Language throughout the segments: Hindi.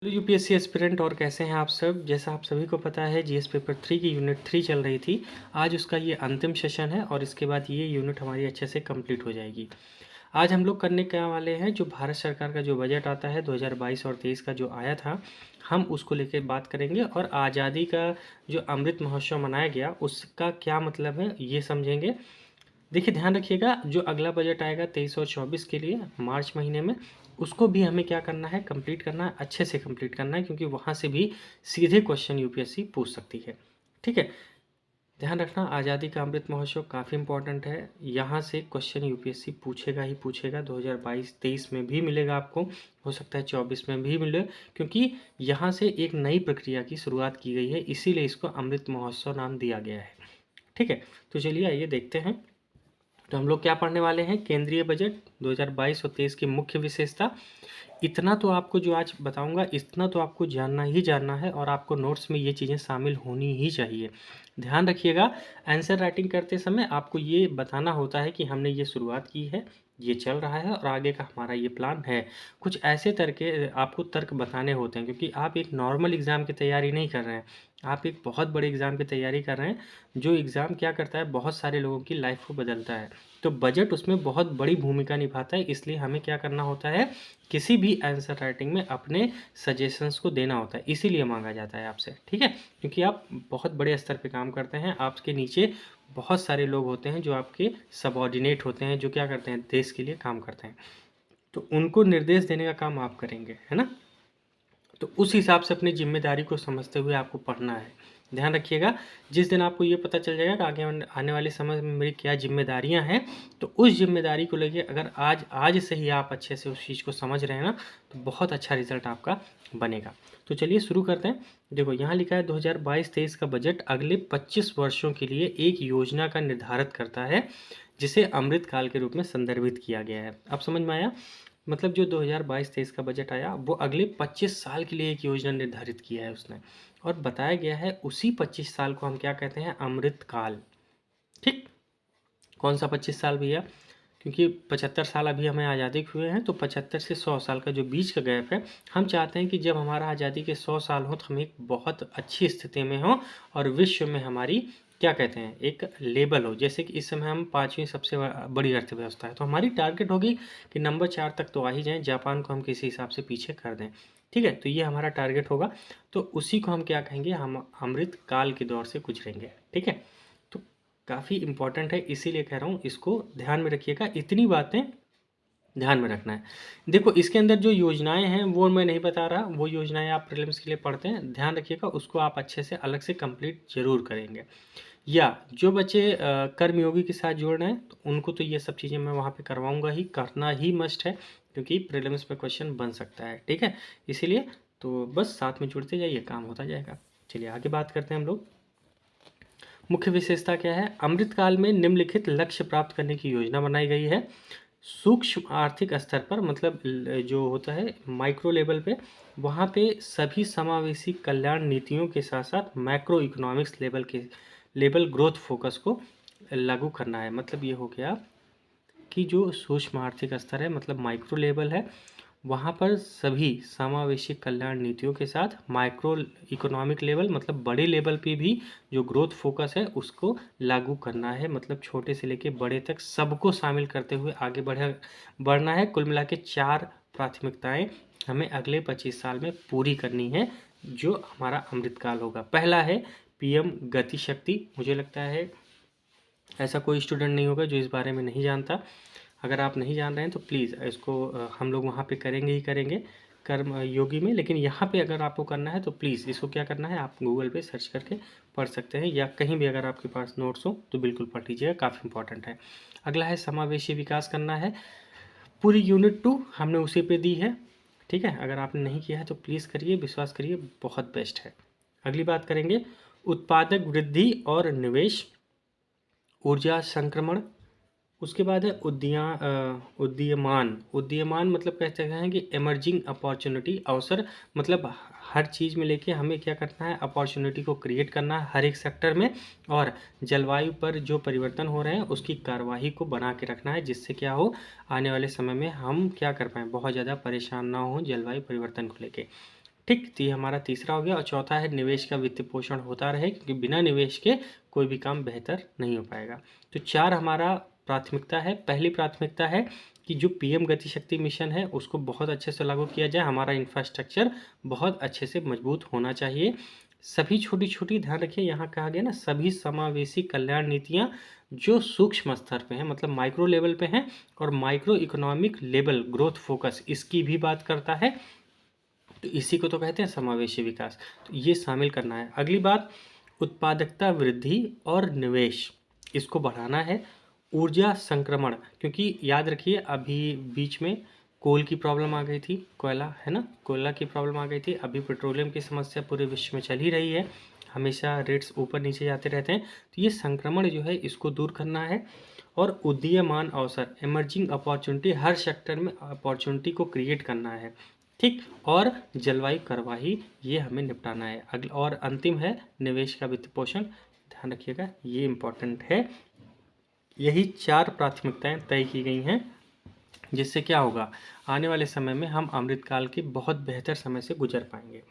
हेलो यूपीएससी एस्पिरेंट, और कैसे हैं आप सब। जैसा आप सभी को पता है, जीएस पेपर 3 की यूनिट 3 चल रही थी। आज उसका ये अंतिम सेशन है और इसके बाद ये यूनिट हमारी अच्छे से कंप्लीट हो जाएगी। आज हम लोग करने क्या वाले हैं, जो भारत सरकार का जो बजट आता है 2022 और 23 का जो आया था, हम उसको लेकर बात करेंगे और आज़ादी का जो अमृत महोत्सव मनाया गया उसका क्या मतलब है ये समझेंगे। देखिए, ध्यान रखिएगा, जो अगला बजट आएगा 23 और 24 के लिए मार्च महीने में, उसको भी हमें क्या करना है, कंप्लीट करना है, अच्छे से कंप्लीट करना है, क्योंकि वहाँ से भी सीधे क्वेश्चन यूपीएससी पूछ सकती है। ठीक है, ध्यान रखना, आज़ादी का अमृत महोत्सव काफ़ी इंपॉर्टेंट है। यहाँ से क्वेश्चन यूपीएससी पूछेगा ही पूछेगा। 2022-23 में भी मिलेगा आपको, हो सकता है 24 में भी मिले, क्योंकि यहाँ से एक नई प्रक्रिया की शुरुआत की गई है, इसीलिए इसको अमृत महोत्सव नाम दिया गया है। ठीक है, तो चलिए आइए देखते हैं। तो हम लोग क्या पढ़ने वाले हैं, केंद्रीय बजट 2022 और 23 की मुख्य विशेषता। इतना तो आपको जो आज बताऊंगा, इतना तो आपको जानना ही जानना है और आपको नोट्स में ये चीज़ें शामिल होनी ही चाहिए। ध्यान रखिएगा, आंसर राइटिंग करते समय आपको ये बताना होता है कि हमने ये शुरुआत की है, ये चल रहा है और आगे का हमारा ये प्लान है। कुछ ऐसे आपको तर्क बताने होते हैं, क्योंकि आप एक नॉर्मल एग्ज़ाम की तैयारी नहीं कर रहे हैं, आप एक बहुत बड़े एग्ज़ाम की तैयारी कर रहे हैं। जो एग्ज़ाम क्या करता है, बहुत सारे लोगों की लाइफ को बदलता है, तो बजट उसमें बहुत बड़ी भूमिका निभाता है। इसलिए हमें क्या करना होता है, किसी भी आंसर राइटिंग में अपने सजेशंस को देना होता है, इसीलिए मांगा जाता है आपसे। ठीक है, क्योंकि आप बहुत बड़े स्तर पे काम करते हैं, आपके नीचे बहुत सारे लोग होते हैं जो आपके सबऑर्डिनेट होते हैं, जो क्या करते हैं, देश के लिए काम करते हैं, तो उनको निर्देश देने का काम आप करेंगे, है ना। तो उस हिसाब से अपनी जिम्मेदारी को समझते हुए आपको पढ़ना है। ध्यान रखिएगा, जिस दिन आपको ये पता चल जाएगा कि आगे आने वाले समय में मेरी क्या जिम्मेदारियां हैं, तो उस जिम्मेदारी को लेके अगर आज आज से ही आप अच्छे से उस चीज़ को समझ रहे हैं ना, तो बहुत अच्छा रिजल्ट आपका बनेगा। तो चलिए शुरू करते हैं। देखो, यहाँ लिखा है 2022-23 का बजट अगले 25 वर्षों के लिए एक योजना का निर्धारित करता है, जिसे अमृत काल के रूप में संदर्भित किया गया है। अब समझ में आया, मतलब जो 2022-23 का बजट आया, वो अगले 25 साल के लिए एक योजना निर्धारित किया है उसने, और बताया गया है उसी 25 साल को हम क्या कहते हैं, अमृत काल। ठीक, कौन सा 25 साल भैया, क्योंकि 75 साल अभी हमें आज़ादी के हुए हैं, तो 75 से 100 साल का जो बीच का गैप है, हम चाहते हैं कि जब हमारा आज़ादी के 100 साल हो तो हम एक बहुत अच्छी स्थिति में हों और विश्व में हमारी क्या कहते हैं, एक लेबल हो। जैसे कि इस समय हम 5वीं सबसे बड़ी अर्थव्यवस्था है, तो हमारी टारगेट होगी कि नंबर 4 तक तो आ ही जाएं, जापान को हम किसी हिसाब से पीछे कर दें। ठीक है, तो ये हमारा टारगेट होगा, तो उसी को हम क्या कहेंगे, हम अमृत काल के दौर से गुजरेंगे। ठीक है, तो काफ़ी इंपॉर्टेंट है, इसीलिए कह रहा हूँ, इसको ध्यान में रखिएगा, इतनी बातें ध्यान में रखना है। देखो, इसके अंदर जो योजनाएं हैं वो मैं नहीं बता रहा, वो योजनाएं आप प्रीलिम्स के लिए पढ़ते हैं, ध्यान रखिएगा, उसको आप अच्छे से अलग से कंप्लीट जरूर करेंगे। या जो बच्चे कर्मयोगी के साथ जोड़ रहे हैं, तो उनको तो ये सब चीज़ें मैं वहाँ पे करवाऊंगा ही, करना ही मस्ट है, क्योंकि प्रीलिम्स में क्वेश्चन बन सकता है। ठीक है, इसीलिए तो बस साथ में जुड़ते जाइए, काम होता जाएगा। चलिए आगे बात करते हैं हम लोग। मुख्य विशेषता क्या है, अमृतकाल में निम्नलिखित लक्ष्य प्राप्त करने की योजना बनाई गई है। सूक्ष्म आर्थिक स्तर पर, मतलब जो होता है माइक्रो लेवल पे, वहाँ पे सभी समावेशी कल्याण नीतियों के साथ साथ macro economics level growth focus को लागू करना है। मतलब ये हो गया कि जो सूक्ष्म आर्थिक स्तर है, मतलब माइक्रो लेवल है, वहाँ पर सभी समावेशी कल्याण नीतियों के साथ माइक्रो इकोनॉमिक लेवल, मतलब बड़े लेवल पे भी जो ग्रोथ फोकस है उसको लागू करना है। मतलब छोटे से लेके बड़े तक सबको शामिल करते हुए आगे बढ़ना है। कुल मिला के 4 प्राथमिकताएं हमें अगले 25 साल में पूरी करनी है, जो हमारा अमृतकाल होगा। पहला है पीएम गति शक्ति। मुझे लगता है ऐसा कोई स्टूडेंट नहीं होगा जो इस बारे में नहीं जानता। अगर आप नहीं जान रहे हैं तो प्लीज़ इसको हम लोग वहाँ पे करेंगे ही करेंगे, कर्म योगी में। लेकिन यहाँ पे अगर आपको करना है तो प्लीज़ इसको क्या करना है, आप गूगल पे सर्च करके पढ़ सकते हैं, या कहीं भी अगर आपके पास नोट्स हो तो बिल्कुल पढ़ लीजिएगा, काफ़ी इंपॉर्टेंट है। अगला है समावेशी विकास करना है। पूरी यूनिट 2 हमने उसी पे दी है। ठीक है, अगर आपने नहीं किया है तो प्लीज़ करिए, विश्वास करिए, बहुत बेस्ट है। अगली बात करेंगे उत्पादक वृद्धि और निवेश, ऊर्जा संक्रमण। उसके बाद है उदीयमान। उदीयमान मतलब कहते हैं कि इमर्जिंग अपॉर्चुनिटी, अवसर, मतलब हर चीज़ में लेके हमें क्या करना है, अपॉर्चुनिटी को क्रिएट करना है हर एक सेक्टर में। और जलवायु पर जो परिवर्तन हो रहे हैं उसकी कार्यवाही को बना के रखना है, जिससे क्या हो, आने वाले समय में हम क्या कर पाएँ, बहुत ज़्यादा परेशान ना हो जलवायु परिवर्तन को लेके। ठीक, तो ये हमारा तीसरा हो गया। और चौथा है निवेश का वित्त पोषण होता रहे, क्योंकि बिना निवेश के कोई भी काम बेहतर नहीं हो पाएगा। तो 4 हमारा प्राथमिकता है। पहली प्राथमिकता है कि जो पीएम गति शक्ति मिशन है उसको बहुत अच्छे से लागू किया जाए, हमारा इंफ्रास्ट्रक्चर बहुत अच्छे से मजबूत होना चाहिए। सभी छोटी छोटी, ध्यान रखिए यहाँ कहा गया ना, सभी समावेशी कल्याण नीतियाँ जो सूक्ष्म स्तर पे हैं, मतलब माइक्रो लेवल पे हैं, और micro economic level growth focus इसकी भी बात करता है। तो इसी को तो कहते हैं समावेशी विकास, तो ये शामिल करना है। अगली बात, उत्पादकता वृद्धि और निवेश, इसको बढ़ाना है। ऊर्जा संक्रमण, क्योंकि याद रखिए अभी बीच में कोल की प्रॉब्लम आ गई थी, कोयला है ना, कोयला की प्रॉब्लम आ गई थी। अभी पेट्रोलियम की समस्या पूरे विश्व में चल ही रही है, हमेशा रेट्स ऊपर नीचे जाते रहते हैं। तो ये संक्रमण जो है इसको दूर करना है। और उदीयमान अवसर, इमर्जिंग अपॉर्चुनिटी, हर सेक्टर में अपॉर्चुनिटी को क्रिएट करना है। ठीक, और जलवायु कार्यवाही ये हमें निपटाना है। अगला और अंतिम है निवेश का वित्त पोषण, ध्यान रखिएगा ये इम्पोर्टेंट है। यही 4 प्राथमिकताएं तय की गई हैं, जिससे क्या होगा, आने वाले समय में हम अमृतकाल के बहुत बेहतर समय से गुजर पाएंगे।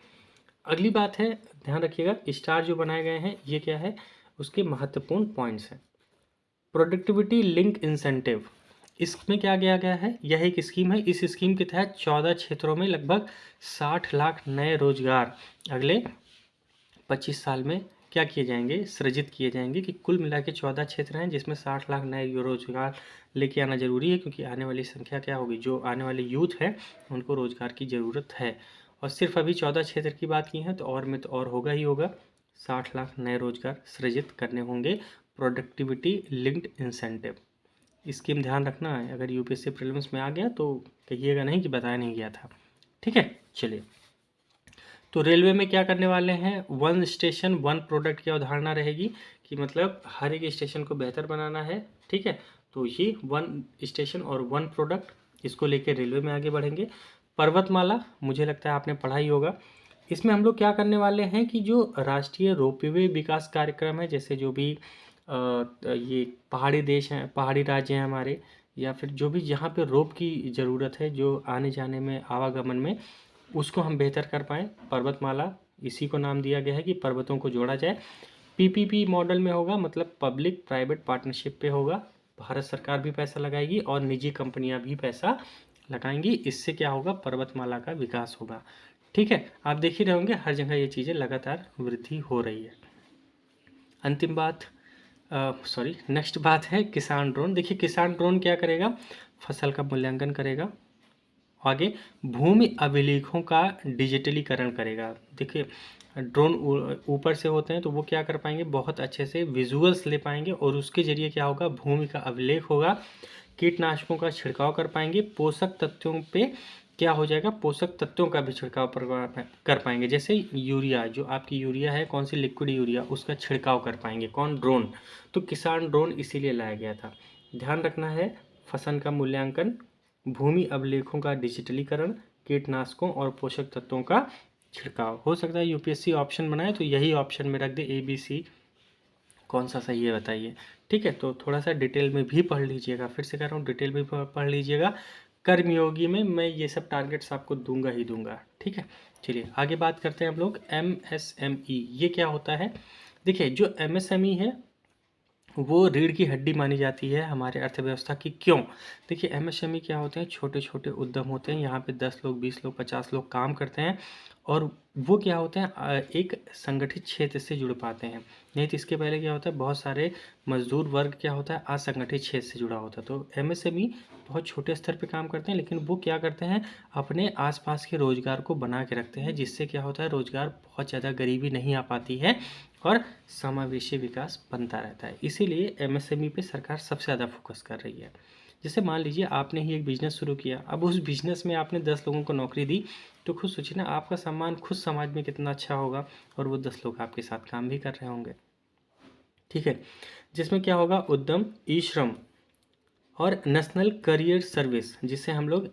अगली बात है, ध्यान रखिएगा स्टार जो बनाए गए हैं ये क्या है, उसके महत्वपूर्ण पॉइंट्स हैं। प्रोडक्टिविटी लिंक इंसेंटिव, इसमें क्या किया गया है, यह एक स्कीम है। इस स्कीम के तहत 14 क्षेत्रों में लगभग 60 लाख नए रोजगार अगले 25 साल में क्या किए जाएंगे, सृजित किए जाएंगे। कि कुल मिला के 14 क्षेत्र हैं जिसमें 60 लाख नए रोजगार लेके आना जरूरी है, क्योंकि आने वाली संख्या क्या होगी, जो आने वाले यूथ है उनको रोजगार की ज़रूरत है। और सिर्फ अभी 14 क्षेत्र की बात की है, तो और में तो और होगा ही होगा, 60 लाख नए रोजगार सृजित करने होंगे। प्रोडक्टिविटी लिंक्ड इंसेंटिव स्कीम, ध्यान रखना है, अगर यूपीएससी प्रीलिम्स में आ गया तो कहिएगा नहीं कि बताया नहीं गया था। ठीक है, चलिए। तो रेलवे में क्या करने वाले हैं, वन स्टेशन वन प्रोडक्ट की अवधारणा रहेगी, कि मतलब हर एक स्टेशन को बेहतर बनाना है। ठीक है, तो ये वन स्टेशन और वन प्रोडक्ट, इसको लेकर रेलवे में आगे बढ़ेंगे। पर्वतमाला, मुझे लगता है आपने पढ़ा ही होगा। इसमें हम लोग क्या करने वाले हैं कि जो राष्ट्रीय रोपवे विकास कार्यक्रम है, जैसे जो भी ये पहाड़ी देश हैं, पहाड़ी राज्य हैं हमारे, या फिर जो भी जहाँ पे रोप की ज़रूरत है, जो आने जाने में आवागमन में, उसको हम बेहतर कर पाएँ। पर्वतमाला इसी को नाम दिया गया है कि पर्वतों को जोड़ा जाए। पीपीपी मॉडल में होगा, मतलब पब्लिक प्राइवेट पार्टनरशिप पे होगा। भारत सरकार भी पैसा लगाएगी और निजी कंपनियां भी पैसा लगाएंगी। इससे क्या होगा, पर्वतमाला का विकास होगा। ठीक है, आप देख ही रहे होंगे हर जगह ये चीज़ें लगातार वृद्धि हो रही है। अंतिम बात, नेक्स्ट बात है किसान ड्रोन। देखिए किसान ड्रोन क्या करेगा, फसल का मूल्यांकन करेगा, आगे भूमि अभिलेखों का डिजिटलीकरण करेगा। देखिए ड्रोन ऊपर से होते हैं तो वो क्या कर पाएंगे, बहुत अच्छे से विजुअल्स ले पाएंगे, और उसके जरिए क्या होगा, भूमि का अभिलेख होगा, कीटनाशकों का छिड़काव कर पाएंगे, पोषक तत्वों पे क्या हो जाएगा, पोषक तत्वों का भी छिड़काव कर पाएंगे। जैसे यूरिया, जो आपकी यूरिया है, कौन सी लिक्विड यूरिया, उसका छिड़काव कर पाएंगे कौन, ड्रोन। तो किसान ड्रोन इसीलिए लाया गया था। ध्यान रखना है, फसल का मूल्यांकन, भूमि अभिलेखों का डिजिटलीकरण, कीटनाशकों और पोषक तत्वों का छिड़काव। हो सकता है यूपीएससी ऑप्शन बनाए तो यही ऑप्शन में रख दे, ABC, कौन सा सही है बताइए। ठीक है, तो थोड़ा सा डिटेल में भी पढ़ लीजिएगा, फिर से कह रहा हूँ डिटेल में पढ़ लीजिएगा। कर्मयोगी में मैं ये सब टारगेट्स आपको दूंगा ही दूंगा। ठीक है, चलिए आगे बात करते हैं हम लोग। MSME ये क्या होता है, देखिए जो MSME है वो रीढ़ की हड्डी मानी जाती है हमारे अर्थव्यवस्था की। क्यों, देखिए MSME क्या होते हैं, छोटे छोटे उद्यम होते हैं, यहाँ पे 10 लोग, 20 लोग, 50 लोग काम करते हैं, और वो क्या होते हैं, एक संगठित क्षेत्र से जुड़ पाते हैं। नहीं तो इसके पहले क्या होता है, बहुत सारे मजदूर वर्ग क्या होता है, असंगठित क्षेत्र से जुड़ा होता है। तो MSME बहुत छोटे स्तर पे काम करते हैं, लेकिन वो क्या करते हैं, अपने आसपास के रोजगार को बना के रखते हैं, जिससे क्या होता है, रोजगार बहुत ज़्यादा गरीबी नहीं आ पाती है और समावेशी विकास बनता रहता है। इसीलिए MSME पे सरकार सबसे ज़्यादा फोकस कर रही है। जैसे मान लीजिए आपने ही एक बिजनेस शुरू किया, अब उस बिजनेस में आपने 10 लोगों को नौकरी दी, तो खुद सोचिए ना आपका सम्मान खुद समाज में कितना अच्छा होगा, और वो 10 लोग आपके साथ काम भी कर रहे होंगे। ठीक है, जिसमें क्या होगा, उद्यम, ई श्रम और नेशनल करियर सर्विस, जिसे हम लोग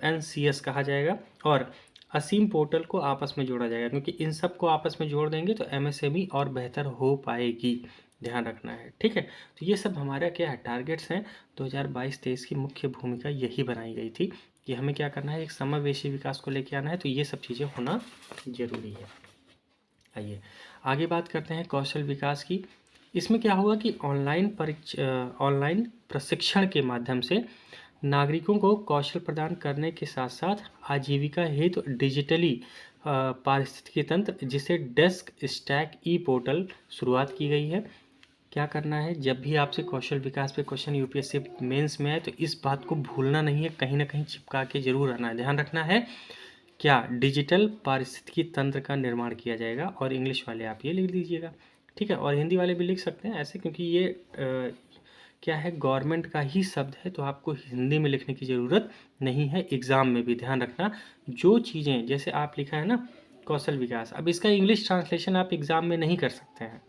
NCS कहा जाएगा, और असीम पोर्टल को आपस में जोड़ा जाएगा, क्योंकि इन सब को आपस में जोड़ देंगे तो MSME और बेहतर हो पाएगी। ध्यान रखना है। ठीक है, तो ये सब हमारा क्या है, टारगेट्स हैं। 2022-23 की मुख्य भूमिका यही बनाई गई थी, कि हमें क्या करना है, एक समावेशी विकास को लेके आना है, तो ये सब चीज़ें होना जरूरी है। आइए आगे बात करते हैं कौशल विकास की। इसमें क्या होगा कि ऑनलाइन प्रशिक्षण के माध्यम से नागरिकों को कौशल प्रदान करने के साथ साथ आजीविका हेतु डिजिटली पारिस्थितिकी तंत्र जिसे डेस्क स्टैक ई पोर्टल शुरुआत की गई है। क्या करना है, जब भी आपसे कौशल विकास पे क्वेश्चन यूपीएससी मेंस में आए तो इस बात को भूलना नहीं है, कहीं ना कहीं चिपका के जरूर आना है। ध्यान रखना है क्या डिजिटल पारिस्थितिकी तंत्र का निर्माण किया जाएगा, और इंग्लिश वाले आप ये लिख दीजिएगा, ठीक है। और हिंदी वाले भी लिख सकते हैं ऐसे, क्योंकि ये क्या है, गवर्नमेंट का ही शब्द है, तो आपको हिंदी में लिखने की ज़रूरत नहीं है। एग्ज़ाम में भी ध्यान रखना, जो चीज़ें जैसे आप लिखा है ना कौशल विकास, अब इसका इंग्लिश ट्रांसलेशन आप एग्ज़ाम में नहीं कर सकते हैं,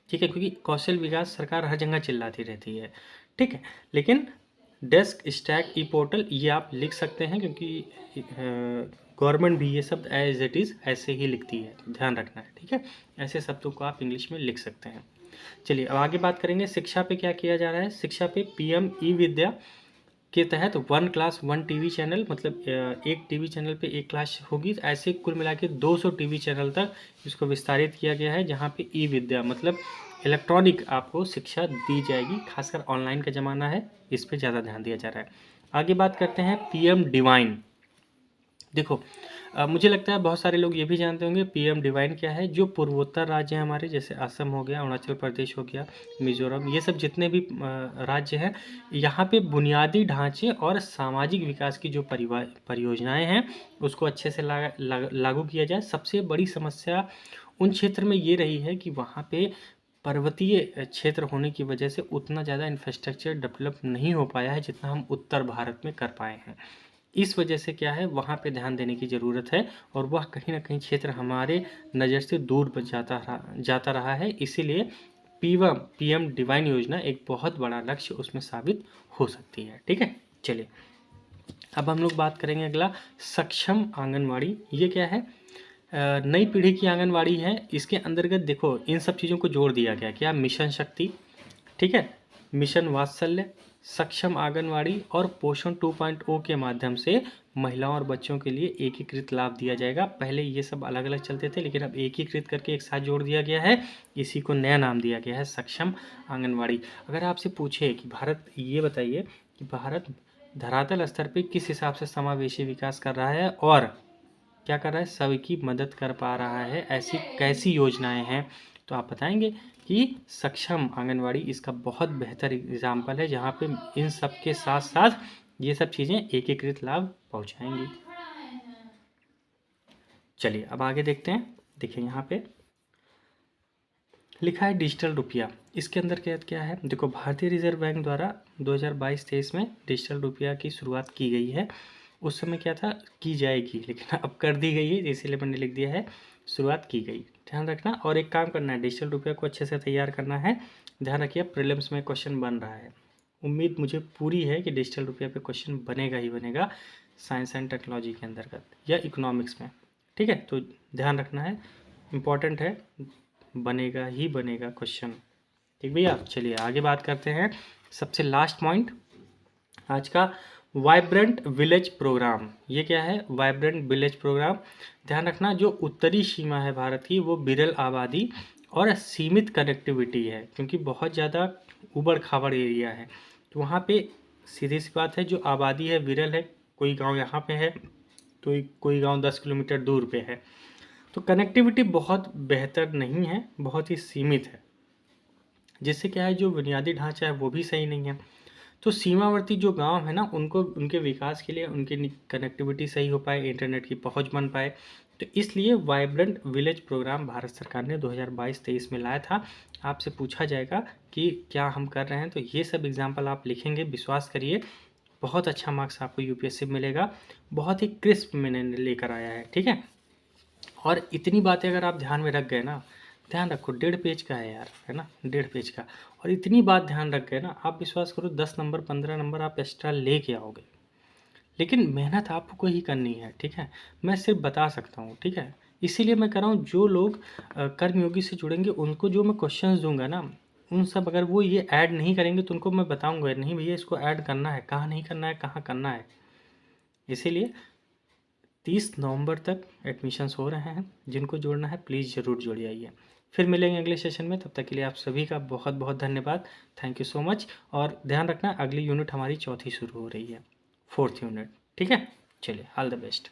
ठीक है, क्योंकि कौशल विकास सरकार हर जगह चिल्लाती रहती है, ठीक है। लेकिन डेस्क स्टैक ई पोर्टल ये आप लिख सकते हैं, क्योंकि गवर्नमेंट भी ये शब्द एज इट इज़ ऐसे ही लिखती है, ध्यान रखना है, ठीक है। ऐसे शब्दों को आप इंग्लिश में लिख सकते हैं। चलिए अब आगे बात करेंगे शिक्षा पे क्या किया जा रहा है। शिक्षा पे पीएम ई विद्या के तहत 1 क्लास 1 टीवी चैनल, मतलब एक टीवी चैनल पे एक क्लास होगी, ऐसे कुल मिला के 200 टीवी चैनल तक इसको विस्तारित किया गया है, जहाँ पे ई विद्या मतलब इलेक्ट्रॉनिक आपको शिक्षा दी जाएगी। खासकर ऑनलाइन का ज़माना है, इस पर ज़्यादा ध्यान दिया जा रहा है। आगे बात करते हैं पीएम डिवाइन। देखो मुझे लगता है बहुत सारे लोग ये भी जानते होंगे पीएम डिवाइन क्या है। जो पूर्वोत्तर राज्य हैं हमारे, जैसे असम हो गया, अरुणाचल प्रदेश हो गया, मिजोरम, ये सब जितने भी राज्य हैं, यहाँ पे बुनियादी ढांचे और सामाजिक विकास की जो परियोजनाएं हैं उसको अच्छे से लागू किया जाए। सबसे बड़ी समस्या उन क्षेत्र में ये रही है कि वहाँ पे पर्वतीय क्षेत्र होने की वजह से उतना ज़्यादा इंफ्रास्ट्रक्चर डेवलप नहीं हो पाया है जितना हम उत्तर भारत में कर पाए हैं। इस वजह से क्या है, वहाँ पे ध्यान देने की ज़रूरत है, और वह कहीं ना कहीं क्षेत्र हमारे नज़र से दूर जाता रहा है। इसीलिए पीएम डिवाइन योजना एक बहुत बड़ा लक्ष्य उसमें साबित हो सकती है, ठीक है। चलिए अब हम लोग बात करेंगे अगला, सक्षम आंगनवाड़ी। ये क्या है, नई पीढ़ी की आंगनवाड़ी है। इसके अंतर्गत देखो इन सब चीज़ों को जोड़ दिया गया, क्या, मिशन शक्ति, ठीक है, मिशन वात्सल्य, सक्षम आंगनवाड़ी और पोषण 2.0 के माध्यम से महिलाओं और बच्चों के लिए एकीकृत लाभ दिया जाएगा। पहले ये सब अलग अलग चलते थे, लेकिन अब एकीकृत करके एक साथ जोड़ दिया गया है। इसी को नया नाम दिया गया है सक्षम आंगनवाड़ी। अगर आपसे पूछे कि भारत, ये बताइए कि भारत धरातल स्तर पर किस हिसाब से समावेशी विकास कर रहा है और क्या कर रहा है, सबकी मदद कर पा रहा है, ऐसी कैसी योजनाएं हैं, तो आप बताएंगे कि सक्षम आंगनवाड़ी इसका बहुत बेहतर एग्जाम्पल है, जहाँ पे इन सब के साथ साथ ये सब चीज़ें एकीकृत लाभ पहुँचाएंगी। चलिए अब आगे देखते हैं। देखिए यहाँ पे लिखा है डिजिटल रुपया। इसके अंदर क्या है, देखो भारतीय रिजर्व बैंक द्वारा 2022-23 में डिजिटल रुपया की शुरुआत की गई है। उस समय क्या था, की जाएगी, लेकिन अब कर दी गई है, इसीलिए मैंने लिख दिया है शुरुआत की गई। ध्यान रखना, और एक काम करना है, डिजिटल रुपया को अच्छे से तैयार करना है। ध्यान रखिए प्रीलिम्स में क्वेश्चन बन रहा है, उम्मीद मुझे पूरी है कि डिजिटल रुपया पे क्वेश्चन बनेगा ही बनेगा, साइंस एंड टेक्नोलॉजी के अंतर्गत या इकोनॉमिक्स में, ठीक है। तो ध्यान रखना है, इम्पॉर्टेंट है, बनेगा ही बनेगा क्वेश्चन, ठीक भैया। चलिए आगे बात करते हैं, सबसे लास्ट पॉइंट आज का, वाइब्रेंट विलेज प्रोग्राम। ये क्या है, वाइब्रेंट विलेज प्रोग्राम। ध्यान रखना, जो उत्तरी सीमा है भारत की, वो विरल आबादी और सीमित कनेक्टिविटी है, क्योंकि बहुत ज़्यादा उबड़ खाबड़ एरिया है, तो वहाँ पे सीधी सी बात है, जो आबादी है विरल है, कोई गांव यहाँ पे है तो कोई गांव 10 किलोमीटर दूर पे है, तो कनेक्टिविटी बहुत बेहतर नहीं है, बहुत ही सीमित है, जिससे क्या है, जो बुनियादी ढांचा है वो भी सही नहीं है। तो सीमावर्ती जो गांव है ना, उनको उनके विकास के लिए उनकी कनेक्टिविटी सही हो पाए, इंटरनेट की पहुंच बन पाए, तो इसलिए वाइब्रेंट विलेज प्रोग्राम भारत सरकार ने 2022-23 में लाया था। आपसे पूछा जाएगा कि क्या हम कर रहे हैं, तो ये सब एग्जाम्पल आप लिखेंगे, विश्वास करिए बहुत अच्छा मार्क्स आपको यूपीएससी मिलेगा। बहुत ही क्रिस्प मैंने लेकर आया है, ठीक है। और इतनी बातें अगर आप ध्यान में रख गए ना, ध्यान रखो 1.5 पेज का है यार, है ना, 1.5 पेज का, और इतनी बात ध्यान रख गए ना, आप विश्वास करो 10 नंबर 15 नंबर आप एक्स्ट्रा लेके आओगे। लेकिन मेहनत आपको ही करनी है, ठीक है, मैं सिर्फ बता सकता हूँ, ठीक है। इसीलिए मैं कह रहा हूँ, जो लोग कर्मयोगी से जुड़ेंगे उनको जो मैं क्वेश्चंस दूंगा ना, उन सब अगर वो ये ऐड नहीं करेंगे तो उनको मैं बताऊंगा नहीं भैया इसको ऐड करना है, कहाँ नहीं करना है, कहाँ करना है, इसीलिए 30 नवंबर तक एडमिशन्स हो रहे हैं। जिनको जोड़ना है प्लीज़ ज़रूर जुड़ जाइए। फिर मिलेंगे अगले सेशन में, तब तक के लिए आप सभी का बहुत बहुत धन्यवाद। Thank you so much. और ध्यान रखना अगली यूनिट हमारी चौथी शुरू हो रही है, 4th यूनिट। ठीक है, चलिए, ऑल द बेस्ट।